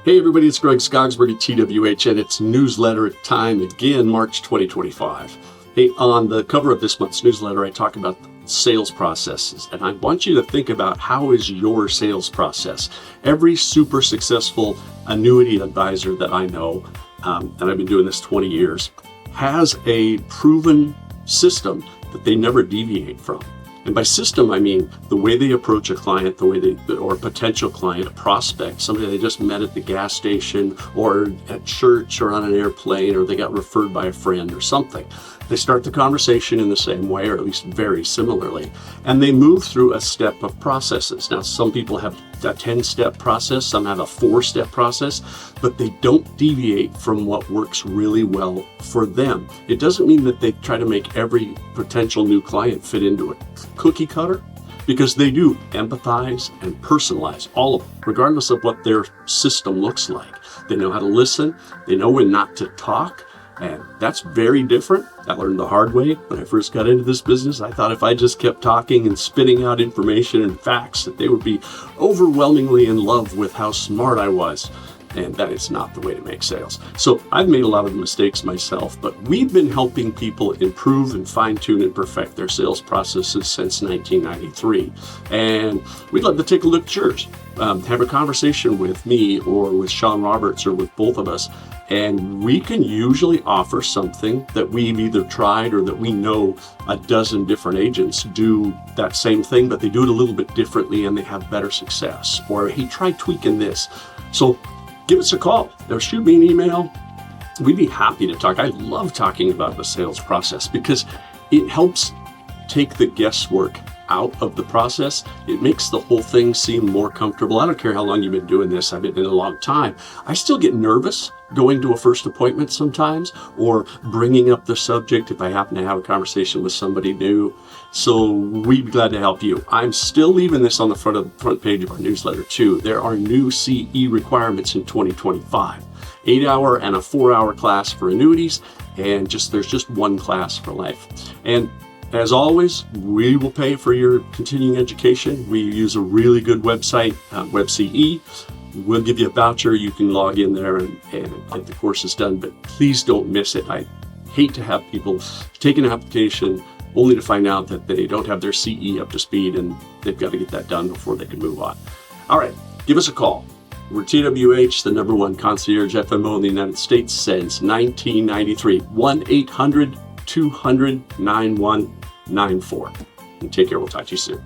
Hey everybody, it's Greg Skogsberg at TWH and it's newsletter time again, March 2025. Hey, on the cover of this month's newsletter, I talk about sales processes, and I want you to think about how is your sales process. Every super successful annuity advisor that I know, and I've been doing this 20 years, has a proven system that they never deviate from. And by system, I mean the way they approach a client, or a potential client, a prospect, somebody they just met at the gas station or at church or on an airplane, or they got referred by a friend or something. They start the conversation in the same way, or at least very similarly, and they move through a step of processes. Now, some people have a 10-step process, some have a 4-step process, but they don't deviate from what works really well for them. It doesn't mean that they try to make every potential new client fit into a cookie cutter, because they do empathize and personalize all of them, regardless of what their system looks like. They know how to listen, they know when not to talk, and that's very different. I learned the hard way when I first got into this business. I thought if I just kept talking and spitting out information and facts, that they would be overwhelmingly in love with how smart I was. And that is not the way to make sales. So I've made a lot of mistakes myself, but we've been helping people improve and fine-tune and perfect their sales processes since 1993. And we'd love to take a look at yours. Have a conversation with me or with Sean Roberts or with both of us, and we can usually offer something that we've either tried or that we know a dozen different agents do that same thing, but they do it a little bit differently and they have better success. Or, hey, try tweaking this. So give us a call or shoot me an email. We'd be happy to talk. I love talking about the sales process because it helps take the guesswork out of the process. It makes the whole thing seem more comfortable. I don't care how long you've been doing this. I've been in a long time. I still get nervous going to a first appointment sometimes, or bringing up the subject if I happen to have a conversation with somebody new. So we'd be glad to help you. I'm still leaving this on the front page of our newsletter too. There are new CE requirements in 2025. 8-hour and a 4-hour class for annuities, and there's just one class for life. And as always, we will pay for your continuing education. We use a really good website, WebCE. We'll give you a voucher. You can log in there and get the courses done, but please don't miss it. I hate to have people take an application only to find out that they don't have their CE up to speed, and they've got to get that done before they can move on. All right, give us a call. We're TWH, the #1 concierge FMO in the United States since 1993. 1-800-200-9194. And take care. We'll talk to you soon.